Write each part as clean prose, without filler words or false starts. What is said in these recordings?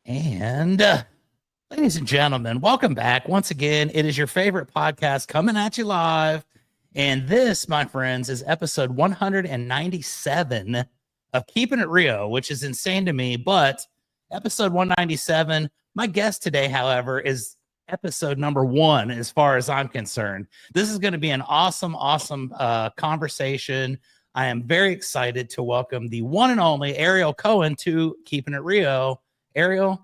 And ladies and gentlemen, welcome back. Once again, it is your favorite podcast coming at you live. And this, my friends, is episode 197 of Keepin It Rio, which is insane to me. But episode 197, my guest today, however, is episode number one as far as I'm concerned. This is going to be an awesome conversation. I am very excited to welcome the one and only Arielle Cohen to Keepin It Rio. Arielle,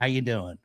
how you doing?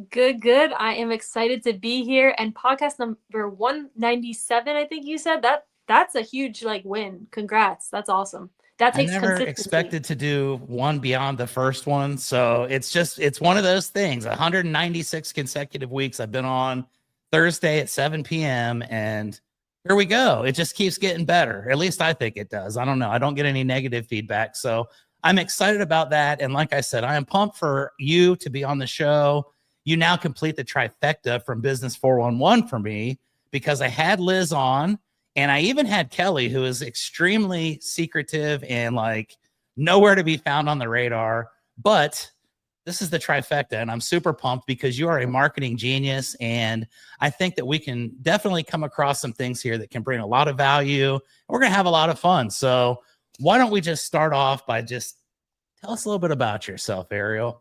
Good. I am excited to be here. And podcast number 197, I think you said that's a huge win. Congrats. That's awesome. That I takes never consistency. expected to do one beyond the first one. So it's one of those things. 196 consecutive weeks I've been on Thursday at 7 p.m. And here we go. It just keeps getting better. At least I think it does. I don't know. I don't get any negative feedback. So I'm excited about that. And like I said, I am pumped for you to be on the show. You now complete the trifecta from Business 411 for me because I had Liz on and I even had Kelly, who is extremely secretive and nowhere to be found on the radar. But this is the trifecta and I'm super pumped because you are a marketing genius. And I think that we can definitely come across some things here that can bring a lot of value. We're going to have a lot of fun. So why don't we just start off by just tell us a little bit about yourself, Arielle?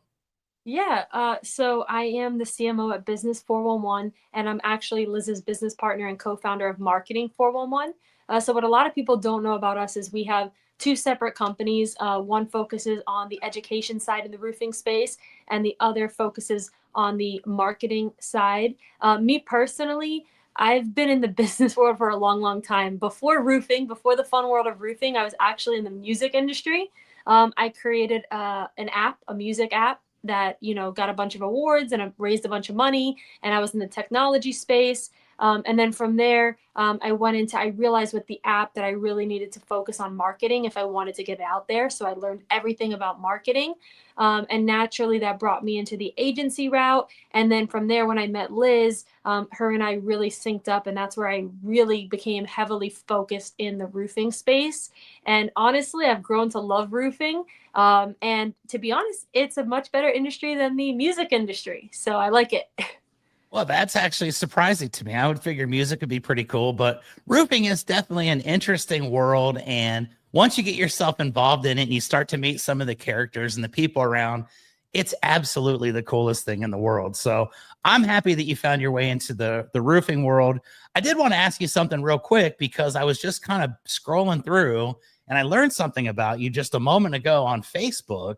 Yeah, so I am the CMO at Business 411, and I'm actually Liz's business partner and co-founder of Marketing 411. So what a lot of people don't know about us is we have two separate companies. One focuses on the education side in the roofing space, and the other focuses on the marketing side. Me personally, I've been in the business world for a long time. Before roofing, before the fun world of roofing, I was actually in the music industry. I created an app, a music app that got a bunch of awards and raised a bunch of money, and I was in the technology space. And then from there, I realized with the app that I really needed to focus on marketing if I wanted to get it out there. So I learned everything about marketing. And naturally, that brought me into the agency route. And then from there, when I met Liz, her and I really synced up. And that's where I really became heavily focused in the roofing space. And honestly, I've grown to love roofing. And to be honest, it's a much better industry than the music industry. So I like it. Well, that's actually surprising to me. I would figure music would be pretty cool, but roofing is definitely an interesting world. And once you get yourself involved in it and you start to meet some of the characters and the people around, it's absolutely the coolest thing in the world. So I'm happy that you found your way into the roofing world. I did want to ask you something real quick because I was just kind of scrolling through and I learned something about you just a moment ago on Facebook.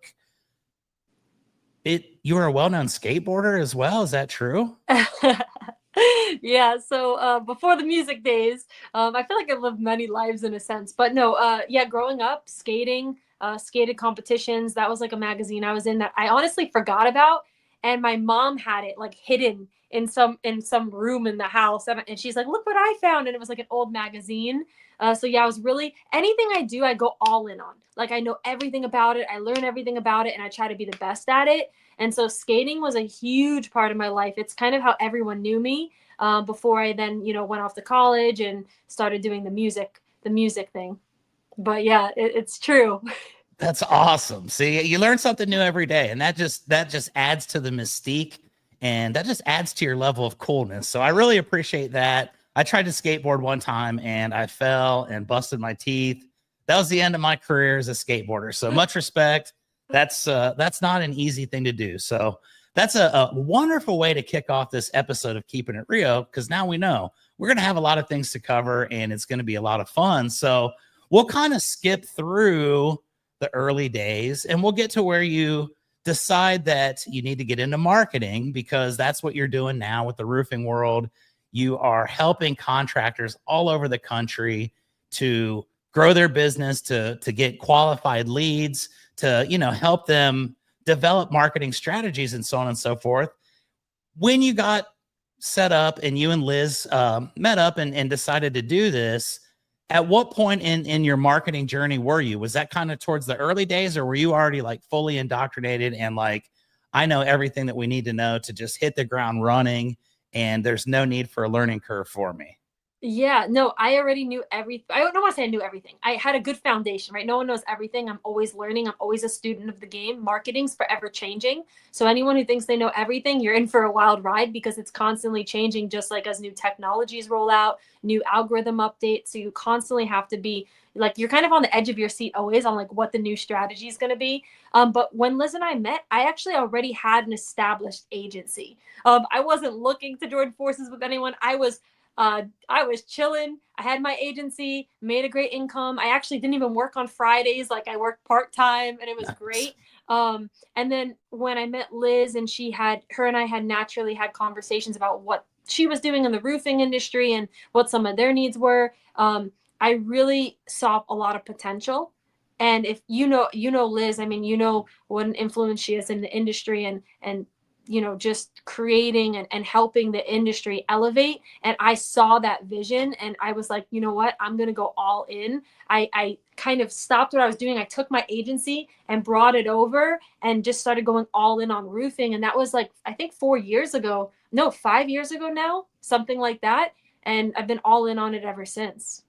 You are a well-known skateboarder as well. Is that true? Yeah, so before the music days, I feel like I've lived many lives in a sense. But no, yeah, growing up, skating, skated competitions, that was like a magazine I was in that I honestly forgot about. And my mom had it hidden in some room in the house. And she's like, look what I found. And it was like an old magazine. So yeah, I was really anything I do, I go all in on. I know everything about it. I learn everything about it and I try to be the best at it. And so skating was a huge part of my life. It's kind of how everyone knew me before I then, went off to college and started doing the music thing. But yeah, it's true. That's awesome. See, you learn something new every day, and that just adds to the mystique, and that just adds to your level of coolness. So I really appreciate that. I tried to skateboard one time, and I fell and busted my teeth. That was the end of my career as a skateboarder. So much respect. That's not an easy thing to do. So that's a wonderful way to kick off this episode of Keepin It Rio because now we know we're going to have a lot of things to cover, and it's going to be a lot of fun. So we'll kind of skip through the early days and we'll get to where you decide that you need to get into marketing because that's what you're doing now with the roofing world. You are helping contractors all over the country to grow their business, to get qualified leads, to help them develop marketing strategies and so on and so forth. When you got set up and you and Liz met up and decided to do this, at what point in your marketing journey were you? Was that kind of towards the early days, or were you already fully indoctrinated and I know everything that we need to know to just hit the ground running and there's no need for a learning curve for me? Yeah, no, I already knew everything. I don't want to say I knew everything. I had a good foundation, right? No one knows everything. I'm always learning. I'm always a student of the game. Marketing's forever changing. So anyone who thinks they know everything, you're in for a wild ride because it's constantly changing, just like as new technologies roll out, new algorithm updates. So you constantly have to be like, you're kind of on the edge of your seat always on like what the new strategy is going to be. But when Liz and I met, I actually already had an established agency. I wasn't looking to join forces with anyone. I was chilling. I had my agency, made a great income. I actually didn't even work on Fridays. Like I worked part time and it was Nice. great. And then when I met Liz and her and I had naturally had conversations about what she was doing in the roofing industry and what some of their needs were. I really saw a lot of potential. And if you know Liz, I mean, you know what an influence she is in the industry and just creating and helping the industry elevate. And I saw that vision and I was like, you know what, I'm going to go all in. I kind of stopped what I was doing. I took my agency and brought it over and just started going all in on roofing. And that was like, I think 4 years ago, no, 5 years ago now, something like that. And I've been all in on it ever since.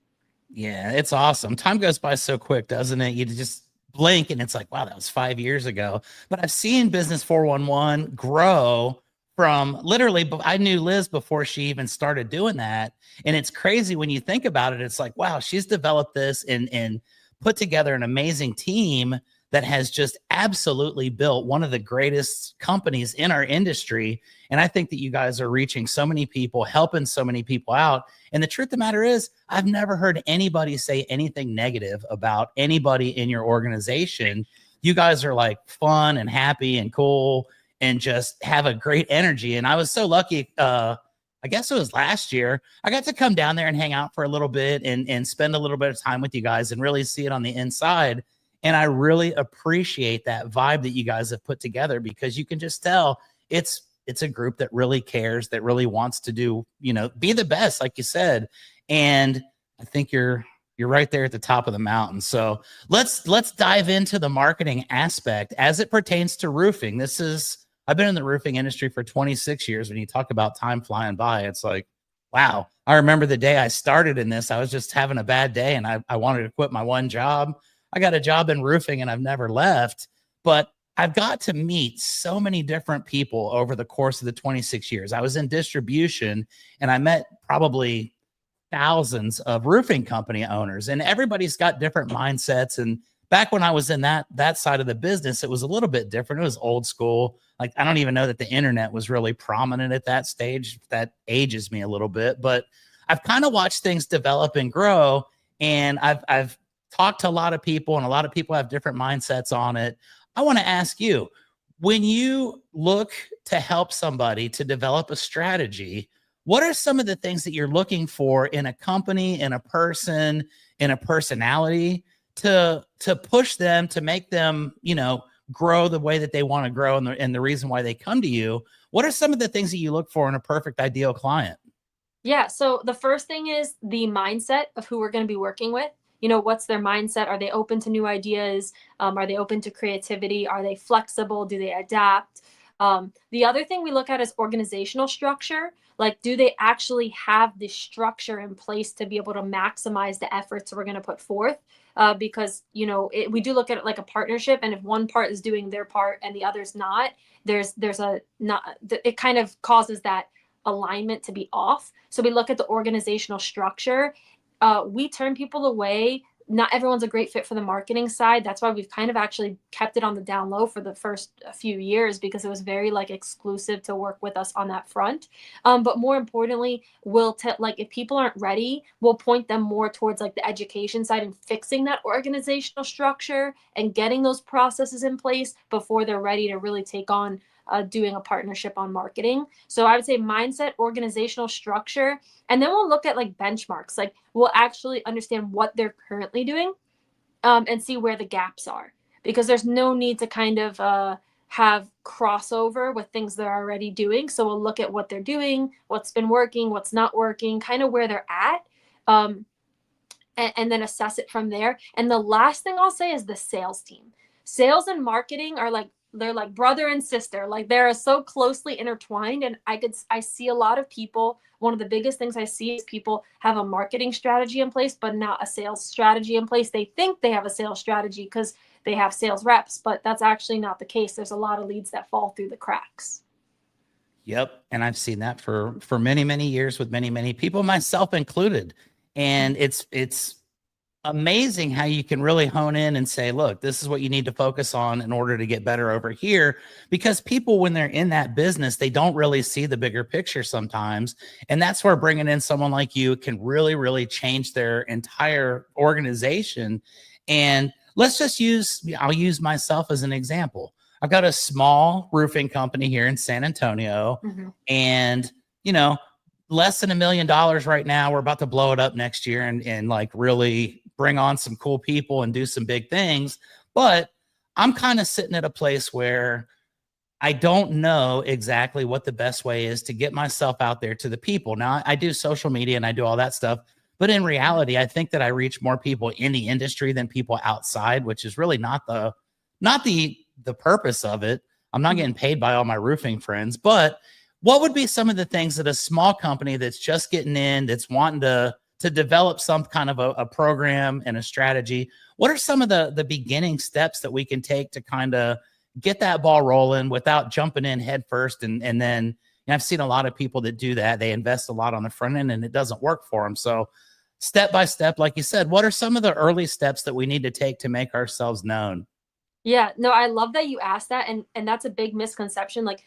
Yeah, it's awesome. Time goes by so quick, doesn't it? You just blink and it's like, wow, that was 5 years ago. But I've seen Business 411 grow from literally, I knew Liz before she even started doing that. And it's crazy when you think about it. It's like, wow, she's developed this and put together an amazing team that has just absolutely built one of the greatest companies in our industry. And I think that you guys are reaching so many people, helping so many people out. And the truth of the matter is, I've never heard anybody say anything negative about anybody in your organization. You guys are like fun and happy and cool and just have a great energy. And I was so lucky. I guess it was last year. I got to come down there and hang out for a little bit and spend a little bit of time with you guys and really see it on the inside. And I really appreciate that vibe that you guys have put together because you can just tell it's a group that really cares, that really wants to do, be the best, like you said. And I think you're right there at the top of the mountain. So let's dive into the marketing aspect as it pertains to roofing. I've been in the roofing industry for 26 years. When you talk about time flying by, it's like, wow. I remember the day I started in this, I was just having a bad day and I wanted to quit my one job. I got a job in roofing and I've never left, but I've got to meet so many different people over the course of the 26 years. I was in distribution and I met probably thousands of roofing company owners, and everybody's got different mindsets. And back when I was in that side of the business, it was a little bit different. It was old school. Like I don't even know that the internet was really prominent at that stage. That ages me a little bit, but I've kind of watched things develop and grow. And I've talked to a lot of people, and a lot of people have different mindsets on it. I want to ask you, when you look to help somebody to develop a strategy, what are some of the things that you're looking for in a company, in a person, in a personality to push them, to make them, grow the way that they want to grow and the reason why they come to you? What are some of the things that you look for in a perfect ideal client? Yeah. So the first thing is the mindset of who we're going to be working with. What's their mindset? Are they open to new ideas? Are they open to creativity? Are they flexible? Do they adapt? The other thing we look at is organizational structure. Like, do they actually have the structure in place to be able to maximize the efforts we're going to put forth? Because we do look at it like a partnership, and if one part is doing their part and the other's not, there's a not. It kind of causes that alignment to be off. So we look at the organizational structure. We turn people away. Not everyone's a great fit for the marketing side. That's why we've kind of actually kept it on the down low for the first few years, because it was very like exclusive to work with us on that front. But more importantly, like if people aren't ready, we'll point them more towards like the education side and fixing that organizational structure and getting those processes in place before they're ready to really take on doing a partnership on marketing. So I would say mindset, organizational structure, and then we'll look at like benchmarks. Like we'll actually understand what they're currently doing, and see where the gaps are, because there's no need to kind of have crossover with things they're already doing. So we'll look at what they're doing, what's been working, what's not working, kind of where they're at. And then assess it from there. And the last thing I'll say is the sales team. Sales and marketing are like they're like brother and sister. Like they're so closely intertwined. And I see a lot of people. One of the biggest things I see is people have a marketing strategy in place, but not a sales strategy in place. They think they have a sales strategy because they have sales reps, but that's actually not the case. There's a lot of leads that fall through the cracks. Yep. And I've seen that for many, many years with many, many people, myself included. And it's amazing how you can really hone in and say, look, this is what you need to focus on in order to get better over here. Because people, when they're in that business, they don't really see the bigger picture sometimes. And that's where bringing in someone like you can really, really change their entire organization. And I'll use myself as an example. I've got a small roofing company here in San Antonio, and, less than $1 million right now. We're about to blow it up next year and like really bring on some cool people and do some big things. But I'm kind of sitting at a place where I don't know exactly what the best way is to get myself out there to the people. Now, I do social media and I do all that stuff, but in reality, I think that I reach more people in the industry than people outside, which is really not the purpose of it. I'm not getting paid by all my roofing friends, but what would be some of the things that a small company that's just getting in, that's wanting to develop some kind of a program and a strategy, what are some of the beginning steps that we can take to kind of get that ball rolling without jumping in head first? And then I've seen a lot of people that do that. They invest a lot on the front end and it doesn't work for them. So step by step, like you said, what are some of the early steps that we need to take to make ourselves known? Yeah, no, I love that you asked that. And that's a big misconception. Like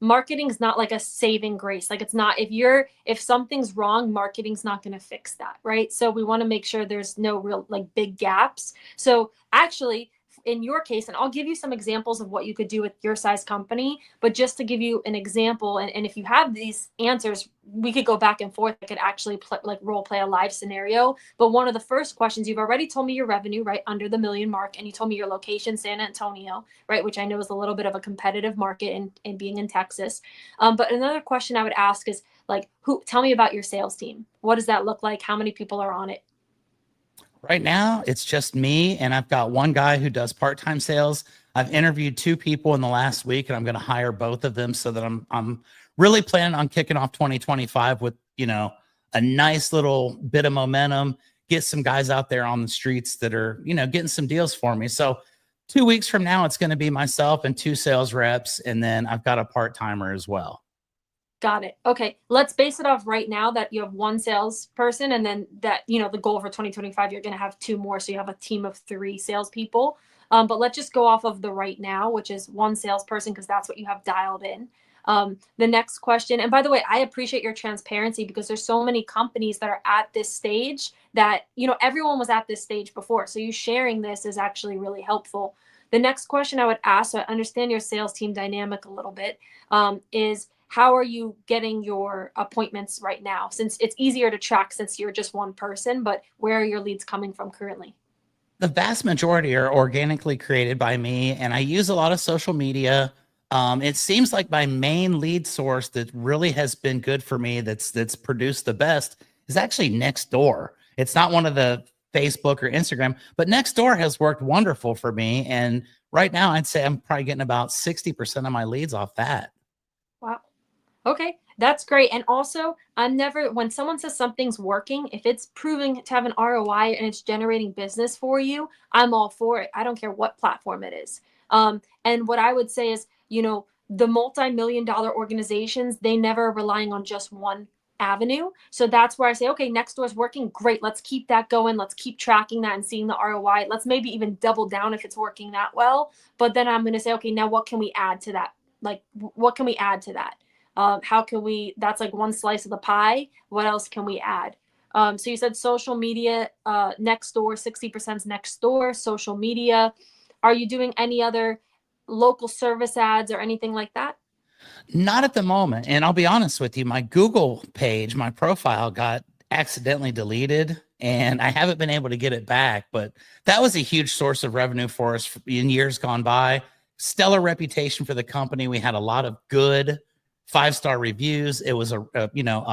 marketing's not like a saving grace. Like it's not, if something's wrong, marketing's not going to fix that, right? So we want to make sure there's no real like big gaps. So actually, in your case, and I'll give you some examples of what you could do with your size company, but just to give you an example, and if you have these answers, we could go back and forth. I could actually role play a live scenario. But one of the first questions, you've already told me your revenue, right, under the 1 million mark, and you told me your location, San Antonio, right, which I know is a little bit of a competitive market in being in Texas. But another question I would ask is like, tell me about your sales team. What does that look like? How many people are on it? Right now, it's just me, and I've got one guy who does part-time sales. I've interviewed 2 people in the last week, and I'm going to hire both of them so that I'm really planning on kicking off 2025 with, a nice little bit of momentum, get some guys out there on the streets that are, getting some deals for me. So 2 weeks from now, it's going to be myself and 2 sales reps, and then I've got a part-timer as well. Got it. Okay. Let's base it off right now that you have 1 salesperson, and then that, the goal for 2025, you're going to have 2 more. So you have a team of 3 salespeople. But let's just go off of the right now, which is 1 salesperson, because that's what you have dialed in. The next question, and by the way, I appreciate your transparency, because there's so many companies that are at this stage that, everyone was at this stage before. So you sharing this is actually really helpful. The next question I would ask, so I understand your sales team dynamic a little bit, is how are you getting your appointments right now? Since it's easier to track since you're just 1 person, but where are your leads coming from currently? The vast majority are organically created by me, and I use a lot of social media. It seems like my main lead source that really has been good for me, that's produced the best, is actually Nextdoor. It's not one of the Facebook or Instagram, but Nextdoor has worked wonderful for me. And right now, I'd say I'm probably getting about 60% of my leads off that. Wow. Okay, that's great. And also, when someone says something's working, if it's proving to have an ROI and it's generating business for you, I'm all for it. I don't care what platform it is. And what I would say is, the multi-million-dollar organizations, they never are relying on just one avenue. So that's where I say, okay, Nextdoor's working. Great. Let's keep that going. Let's keep tracking that and seeing the ROI. Let's maybe even double down if it's working that well. But then I'm going to say, okay, now what can we add to that? Like, what can we add to that? How can that's like 1 slice of the pie. What else can we add? So you said social media, Nextdoor, 60% is Nextdoor, social media. Are you doing any other local service ads or anything like that? Not at the moment. And I'll be honest with you, my Google page, my profile got accidentally deleted, and I haven't been able to get it back. But that was a huge source of revenue for us in years gone by. Stellar reputation for the company. We had a lot of good 5-star reviews. It was a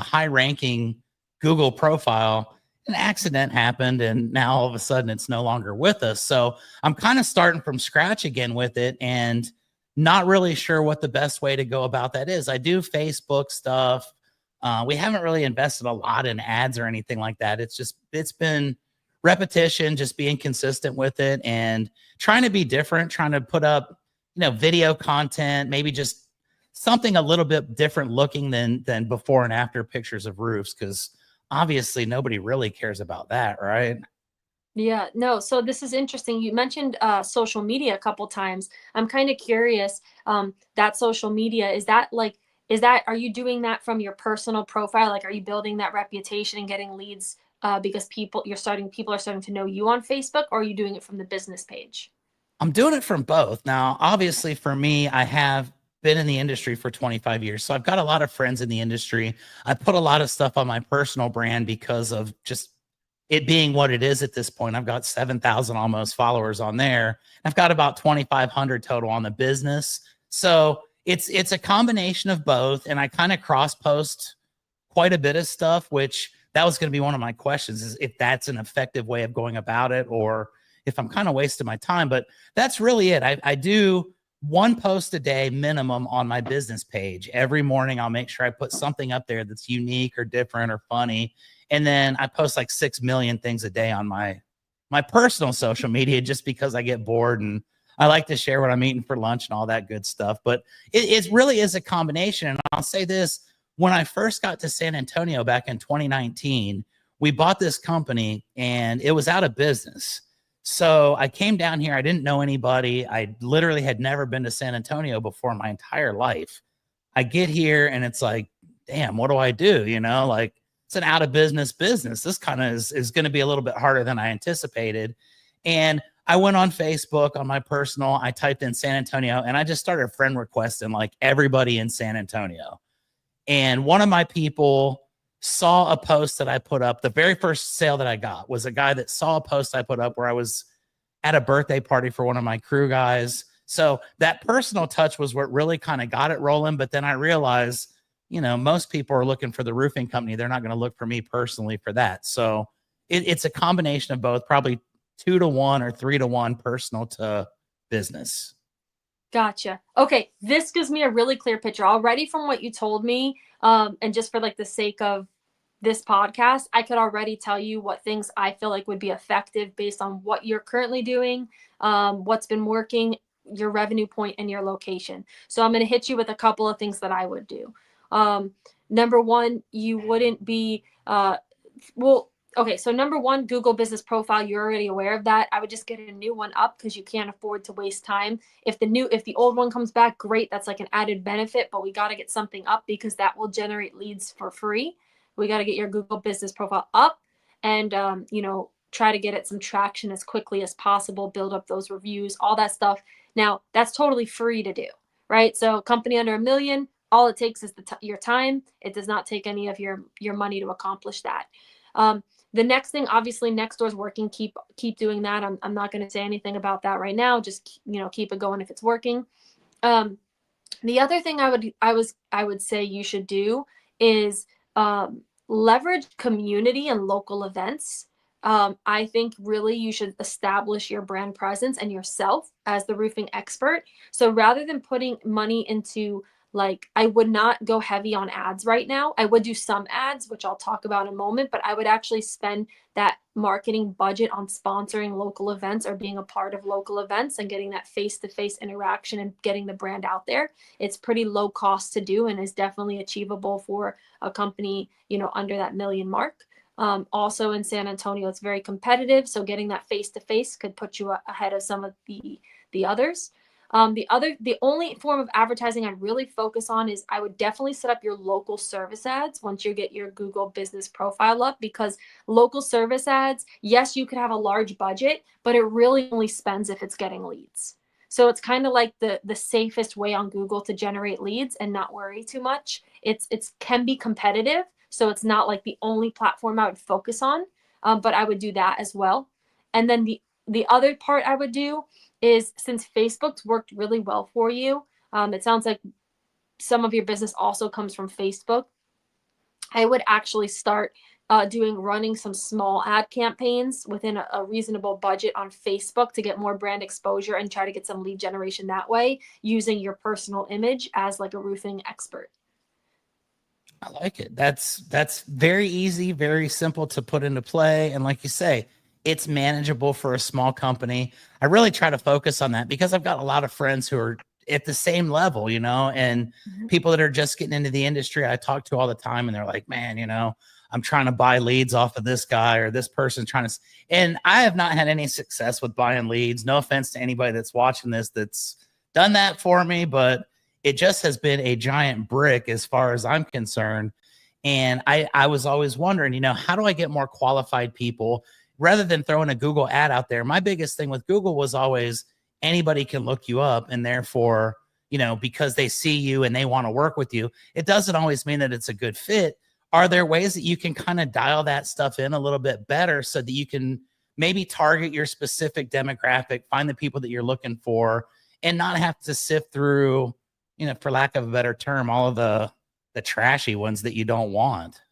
high ranking Google profile. an accident happened and now all of a sudden it's no longer with us. So I'm kind of starting from scratch again with it and not really sure what the best way to go about that is. I do Facebook stuff. We haven't really invested a lot in ads or anything like that. It's been repetition, just being consistent with it and trying to be different, trying to put up, video content, maybe just something a little bit different looking than before and after pictures of roofs. Cause obviously nobody really cares about that, right? Yeah, no. So this is interesting. You mentioned social media a couple times. I'm kind of curious. That social media, are you doing that from your personal profile? Like, are you building that reputation and getting leads because people are starting to know you on Facebook, or are you doing it from the business page? I'm doing it from both. Now, obviously, for me, I have been in the industry for 25 years. So I've got a lot of friends in the industry. I put a lot of stuff on my personal brand because of just it being what it is at this point. I've got 7,000 almost followers on there. I've got about 2,500 total on the business. So it's a combination of both. And I kind of cross post quite a bit of stuff, which that was going to be one of my questions is if that's an effective way of going about it or if I'm kind of wasting my time. But that's really it. I do one post a day minimum on my business page. Every morning, I'll make sure I put something up there that's unique or different or funny. And then I post like 6 million things a day on my personal social media just because I get bored and I like to share what I'm eating for lunch and all that good stuff. But it really is a combination. And I'll say this, when I first got to San Antonio back in 2019, we bought this company and it was out of business. So I came down here. I didn't know anybody. I literally had never been to San Antonio before my entire life. I get here and it's like, damn, what do I do? Like it's an out of business business. This kind of is going to be a little bit harder than I anticipated. And I went on Facebook on my personal, I typed in San Antonio and I just started friend requesting like everybody in San Antonio. And one of my people saw a post that I put up. The very first sale that I got was a guy that saw a post I put up where I was at a birthday party for one of my crew guys. So that personal touch was what really kind of got it rolling. But then I realized, most people are looking for the roofing company. They're not going to look for me personally for that. So it's a combination of both, probably 2-to-1 or 3-to-1 personal to business. Gotcha. Okay, this gives me a really clear picture already from what you told me. And just for like the sake of this podcast, I could already tell you what things I feel like would be effective based on what you're currently doing, what's been working, your revenue point, and your location. So I'm going to hit you with a couple of things that I would do. Number one, you wouldn't be, okay, so number one, Google Business Profile, you're already aware of that. I would just get a new one up because you can't afford to waste time. If the old one comes back, great. That's like an added benefit, but we got to get something up because that will generate leads for free. We got to get your Google Business Profile up and, try to get it some traction as quickly as possible, build up those reviews, all that stuff. Now, that's totally free to do, right? So company under $1 million, all it takes is your time. It does not take any of your money to accomplish that. The next thing, obviously, Nextdoor's working. Keep doing that. I'm not going to say anything about that right now. Just keep it going if it's working. The other thing I would say you should do is leverage community and local events. I think really you should establish your brand presence and yourself as the roofing expert. So rather than putting money into I would not go heavy on ads right now. I would do some ads, which I'll talk about in a moment, but I would actually spend that marketing budget on sponsoring local events or being a part of local events and getting that face-to-face interaction and getting the brand out there. It's pretty low cost to do and is definitely achievable for a company, under that $1 million mark. Also in San Antonio, it's very competitive. So getting that face-to-face could put you ahead of some of the others. The only form of advertising I'd really focus on is I would definitely set up your local service ads once you get your Google Business Profile up, because local service ads, yes, you could have a large budget, but it really only spends if it's getting leads. So it's kind of like the safest way on Google to generate leads and not worry too much. It's can be competitive, so it's not like the only platform I would focus on, but I would do that as well. And then the other part I would do is, since Facebook's worked really well for you, it sounds like some of your business also comes from Facebook. I would actually start running some small ad campaigns within a reasonable budget on Facebook to get more brand exposure and try to get some lead generation that way, using your personal image as like a roofing expert. I like it. That's very easy, very simple to put into play. And like you say, it's manageable for a small company. I really try to focus on that because I've got a lot of friends who are at the same level, and people that are just getting into the industry I talk to all the time, and they're like, man, I'm trying to buy leads off of this guy or this person and I have not had any success with buying leads. No offense to anybody that's watching this that's done that for me, but it just has been a giant brick as far as I'm concerned. And I was always wondering, how do I get more qualified people rather than throwing a Google ad out there? My biggest thing with Google was always anybody can look you up. And therefore, because they see you and they want to work with you, it doesn't always mean that it's a good fit. Are there ways that you can kind of dial that stuff in a little bit better so that you can maybe target your specific demographic, find the people that you're looking for, and not have to sift through, for lack of a better term, all of the trashy ones that you don't want?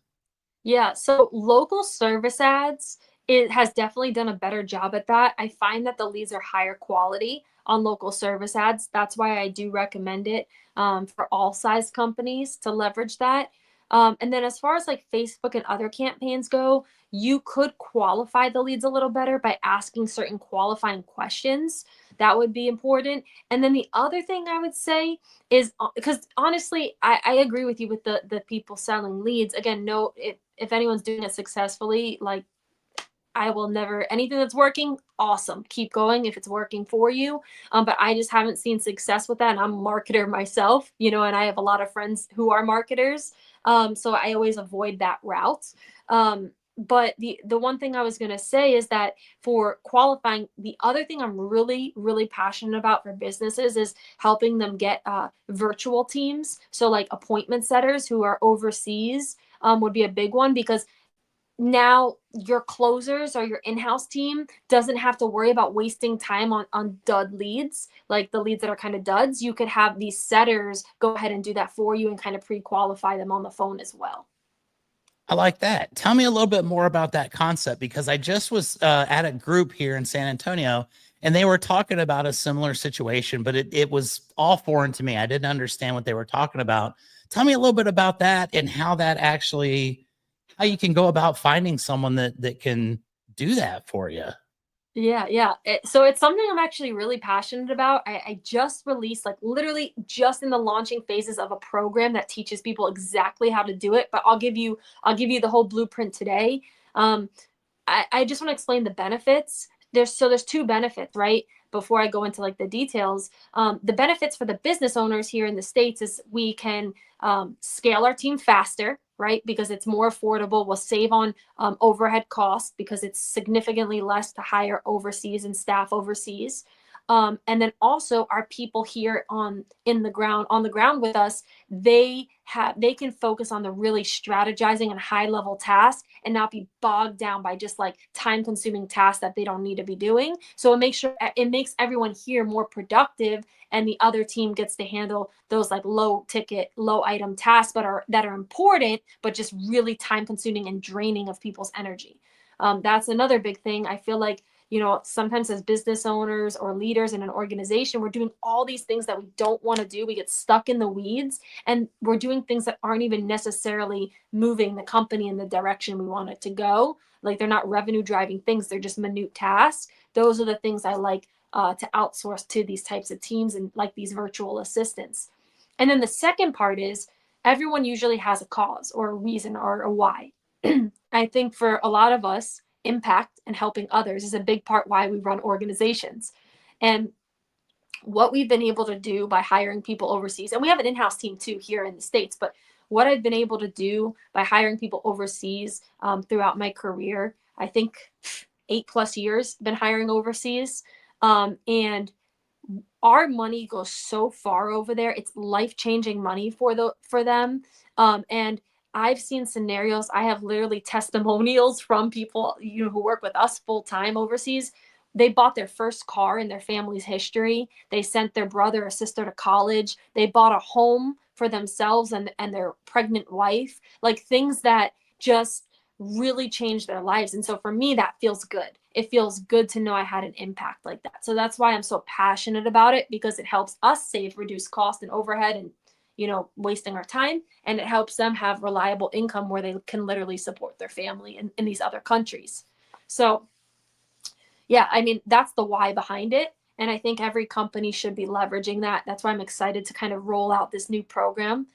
Yeah, so local service ads, it has definitely done a better job at that. I find that the leads are higher quality on local service ads. That's why I do recommend it for all size companies to leverage that. And then as far as like Facebook and other campaigns go, you could qualify the leads a little better by asking certain qualifying questions. That would be important. And then the other thing I would say is, because honestly, I agree with you with the people selling leads. Again, no, if anyone's doing it successfully, like, I will never, anything that's working, awesome. Keep going if it's working for you. But I just haven't seen success with that. And I'm a marketer myself, and I have a lot of friends who are marketers. So I always avoid that route. But the one thing I was going to say is that for qualifying, the other thing I'm really, really passionate about for businesses is helping them get virtual teams. So like appointment setters who are overseas would be a big one, because now your closers or your in-house team doesn't have to worry about wasting time on dud leads, like the leads that are kind of duds. You could have these setters go ahead and do that for you and kind of pre-qualify them on the phone as well. I like that. Tell me a little bit more about that concept, because I just was at a group here in San Antonio and they were talking about a similar situation, but it was all foreign to me. I didn't understand what they were talking about. Tell me a little bit about that and how you can go about finding someone that can do that for you. Yeah. So it's something I'm actually really passionate about. I just released, like literally just in the launching phases of a program that teaches people exactly how to do it. But I'll give you the whole blueprint today. I just want to explain the benefits. There's two benefits, right? Before I go into like the details, the benefits for the business owners here in the States is we can scale our team faster, right? Because it's more affordable. We'll save on overhead costs because it's significantly less to hire overseas and staff overseas. And then also our people here on the ground with us, they can focus on the really strategizing and high level tasks and not be bogged down by just like time consuming tasks that they don't need to be doing. So it makes everyone here more productive, and the other team gets to handle those like low ticket, low item tasks, that are important, but just really time consuming and draining of people's energy. That's another big thing. I feel like, sometimes as business owners or leaders in an organization, we're doing all these things that we don't want to do. We get stuck in the weeds and we're doing things that aren't even necessarily moving the company in the direction we want it to go. Like they're not revenue driving things. They're just minute tasks. Those are the things I like to outsource to these types of teams and like these virtual assistants. And then the second part is everyone usually has a cause or a reason or a why. I think for a lot of us, impact and helping others is a big part why we run organizations. And what we've been able to do by hiring people overseas, and we have an in-house team too here in the States, but what I've been able to do by hiring people overseas throughout my career, I think 8+ years been hiring overseas. And our money goes so far over there. It's life-changing money for them. And I've seen scenarios. I have literally testimonials from people, who work with us full time overseas. They bought their first car in their family's history. They sent their brother or sister to college. They bought a home for themselves and their pregnant wife. Like things that just really change their lives. And so for me, that feels good. It feels good to know I had an impact like that. So that's why I'm so passionate about it, because it helps us save, reduce cost and overhead and, wasting our time. And it helps them have reliable income where they can literally support their family in these other countries. So yeah, I mean, that's the why behind it. And I think every company should be leveraging that. That's why I'm excited to kind of roll out this new program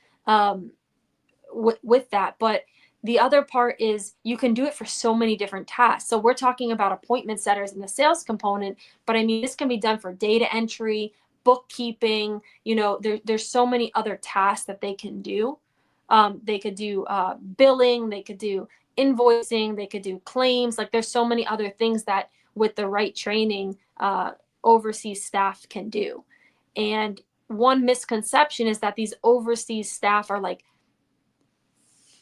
with that. But the other part is you can do it for so many different tasks. So we're talking about appointment setters and the sales component, but I mean, this can be done for data entry, bookkeeping. There's so many other tasks that they can do. They could do billing, they could do invoicing, they could do claims. Like there's so many other things that with the right training, overseas staff can do. And one misconception is that these overseas staff are like,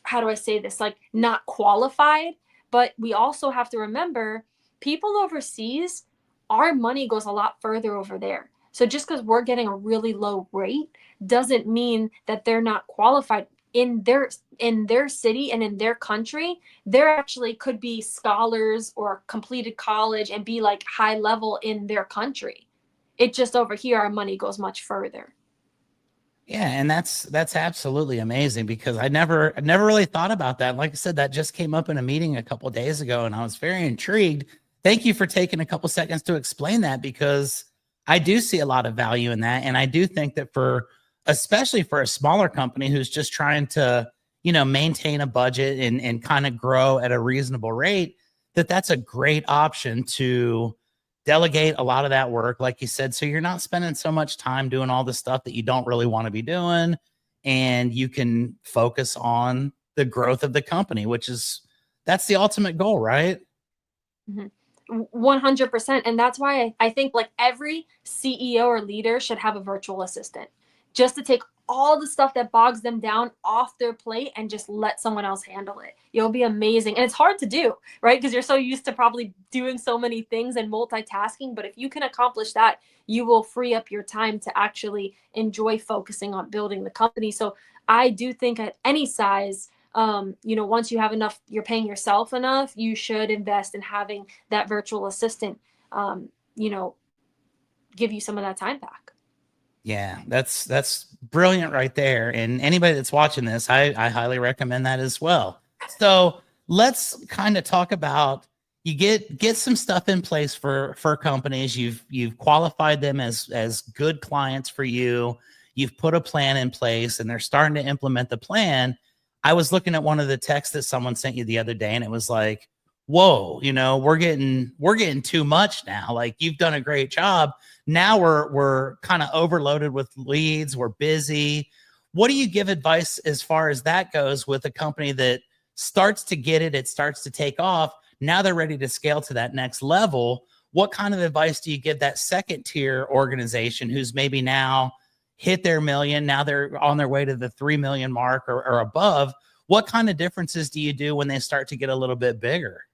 how do I say this? Like not qualified. But we also have to remember people overseas, our money goes a lot further over there. So just because we're getting a really low rate doesn't mean that they're not qualified in their city and in their country. There actually could be scholars or completed college and be like high level in their country. It just over here, our money goes much further. Yeah, and that's absolutely amazing, because I never really thought about that. Like I said, that just came up in a meeting a couple of days ago, and I was very intrigued. Thank you for taking a couple seconds to explain that, because I do see a lot of value in that, and I do think that especially for a smaller company who's just trying to, maintain a budget and kind of grow at a reasonable rate, that's a great option to delegate a lot of that work, like you said, so you're not spending so much time doing all the stuff that you don't really want to be doing, and you can focus on the growth of the company, that's the ultimate goal, right? 100%. And that's why I think like every CEO or leader should have a virtual assistant, just to take all the stuff that bogs them down off their plate and just let someone else handle it. You'll be amazing. And it's hard to do, right? Because you're so used to probably doing so many things and multitasking. But if you can accomplish that, you will free up your time to actually enjoy focusing on building the company. So I do think at any size, once you have enough, you're paying yourself enough, you should invest in having that virtual assistant, give you some of that time back. Yeah, that's brilliant right there. And anybody that's watching this, I highly recommend that as well. So let's kind of talk about, you get some stuff in place for companies. You've qualified them as good clients for you. You've put a plan in place, and they're starting to implement the plan. I was looking at one of the texts that someone sent you the other day, and it was like, whoa, we're getting too much now. Like, you've done a great job. Now we're kind of overloaded with leads. We're busy. What do you give advice as far as that goes with a company that starts to get it? It starts to take off. Now they're ready to scale to that next level. What kind of advice do you give that second tier organization who's maybe now hit their million? Now they're on their way to the 3 million mark or above. What kind of differences do you do when they start to get a little bit bigger?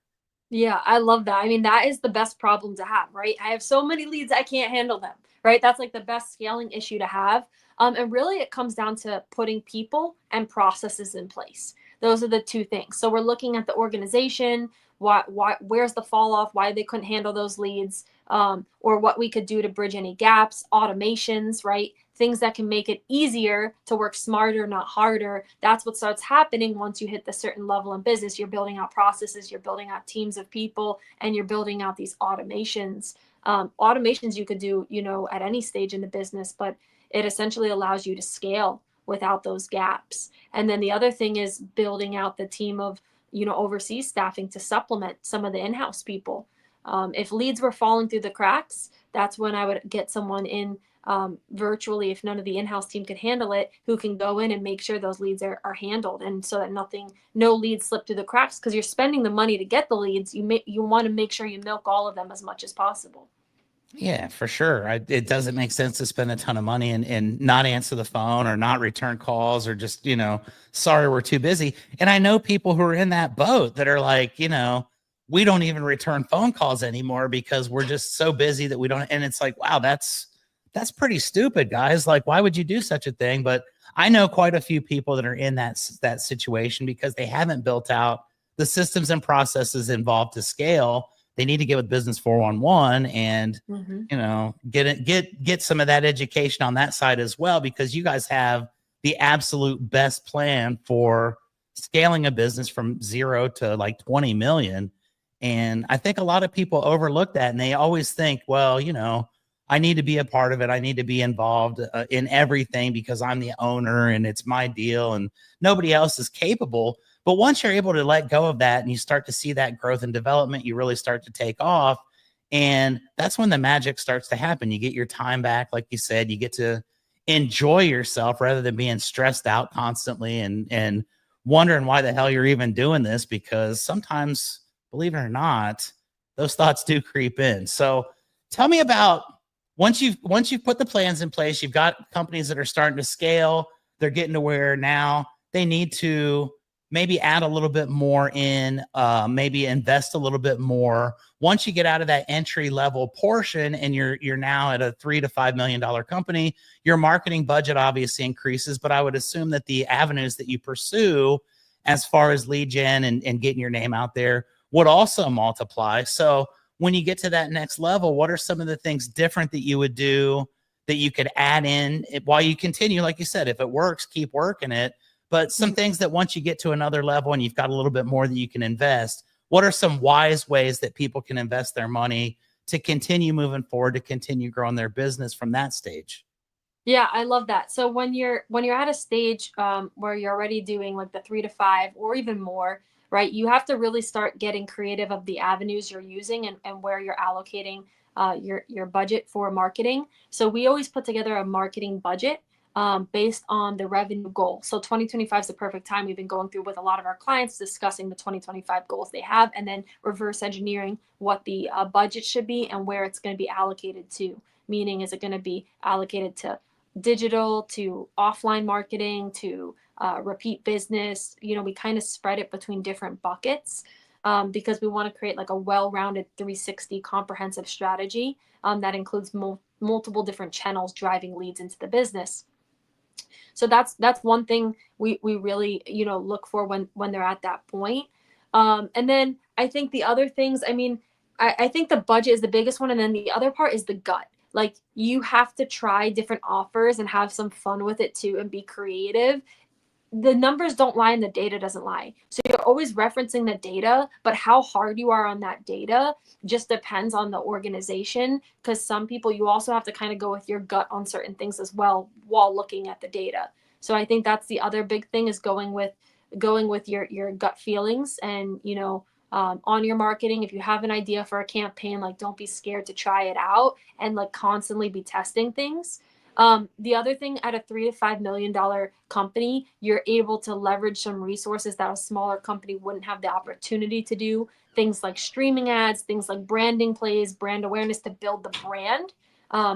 Yeah, I love that. I mean, that is the best problem to have, right? I have so many leads, I can't handle them, right? That's like the best scaling issue to have. And really it comes down to putting people and processes in place. Those are the two things. So we're looking at the organization, where's the fall off, why they couldn't handle those leads, or what we could do to bridge any gaps, automations, right? Things that can make it easier to work smarter, not harder. That's what starts happening once you hit the certain level in business. You're building out processes, you're building out teams of people, and you're building out these automations. Automations you could do, at any stage in the business, but it essentially allows you to scale without those gaps. And then the other thing is building out the team of, overseas staffing to supplement some of the in-house people. If leads were falling through the cracks, that's when I would get someone in virtually, if none of the in-house team could handle it, who can go in and make sure those leads are handled, and so that no leads slip through the cracks, because you're spending the money to get the leads. You want to make sure you milk all of them as much as possible. Yeah, for sure. It doesn't make sense to spend a ton of money and not answer the phone or not return calls or just, sorry, we're too busy. And I know people who are in that boat that are like, we don't even return phone calls anymore because we're just so busy that we don't. And it's like, wow, that's pretty stupid, guys. Like, why would you do such a thing? But I know quite a few people that are in that situation because they haven't built out the systems and processes involved to scale, they need to get with Business 411 and, you know, get some of that education on that side as well, because you guys have the absolute best plan for scaling a business from 0 to like 20 million. And I think a lot of people overlook that, and they always think, well, you know, I need to be a part of it. I need to be involved in everything because I'm the owner and it's my deal and nobody else is capable. But once you're able to let go of that and you start to see that growth and development, you really start to take off. And that's when the magic starts to happen. You get your time back. Like you said, you get to enjoy yourself rather than being stressed out constantly and wondering why the hell you're even doing this, because sometimes, believe it or not, those thoughts do creep in. So tell me about once you've put the plans in place, you've got companies that are starting to scale, they're getting to where now they need to maybe add a little bit more in, maybe invest a little bit more. Once you get out of that entry level portion and you're now at a $3 to $5 million company, your marketing budget obviously increases, but I would assume that the avenues that you pursue as far as lead gen and getting your name out there would also multiply. So when you get to that next level, what are some of the things different that you would do that you could add in while you continue? Like you said, if it works, keep working it. But some things that once you get to another level and you've got a little bit more that you can invest, what are some wise ways that people can invest their money to continue moving forward, to continue growing their business from that stage? Yeah, I love that. So when you're at a stage where you're already doing like the 3 to 5 or even more, right? You have to really start getting creative of the avenues you're using and where you're allocating your budget for marketing. So we always put together a marketing budget based on the revenue goal. So 2025 is the perfect time. We've been going through with a lot of our clients discussing the 2025 goals they have, and then reverse engineering what the budget should be and where it's going to be allocated to. Meaning, is it going to be allocated to digital, to offline marketing, to repeat business? You know, we kind of spread it between different buckets because we want to create like a well-rounded 360 comprehensive strategy that includes multiple different channels driving leads into the business. So that's one thing we really, you know, look for when they're at that point. And then I think the other things, I mean, I think the budget is the biggest one. And then the other part is the gut. Like, you have to try different offers and have some fun with it too and be creative. The numbers don't lie and the data doesn't lie. So you're always referencing the data, but how hard you are on that data just depends on the organization, because some people, you also have to kind of go with your gut on certain things as well while looking at the data. So I think that's the other big thing, is going with your gut feelings. And, you know, on your marketing, if you have an idea for a campaign, like, don't be scared to try it out and like constantly be testing things. The other thing, at a $3 to $5 million company, you're able to leverage some resources that a smaller company wouldn't have the opportunity to do. Things like streaming ads, things like branding plays, brand awareness to build the brand.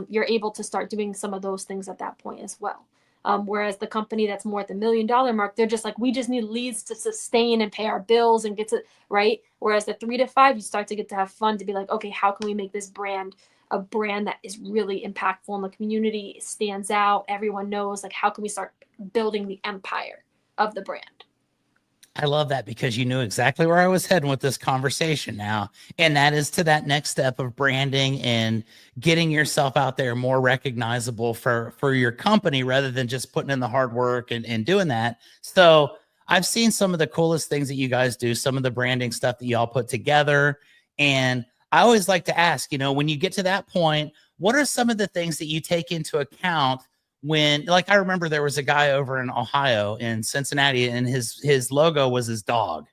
You're able to start doing some of those things at that point as well. Whereas the company that's more at the $1 million mark, they're just like, we just need leads to sustain and pay our bills and get to, right? Whereas the 3 to 5, you start to get to have fun, to be like, okay, how can we make this brand a brand that is really impactful in the community, stands out, everyone knows? Like, how can we start building the empire of the brand? I love that, because you knew exactly where I was heading with this conversation now. And that is to that next step of branding and getting yourself out there more recognizable for your company, rather than just putting in the hard work and doing that. So I've seen some of the coolest things that you guys do, some of the branding stuff that y'all put together. And I always like to ask, you know, when you get to that point, what are some of the things that you take into account when, like, I remember there was a guy over in Ohio, in Cincinnati, and his logo was his dog,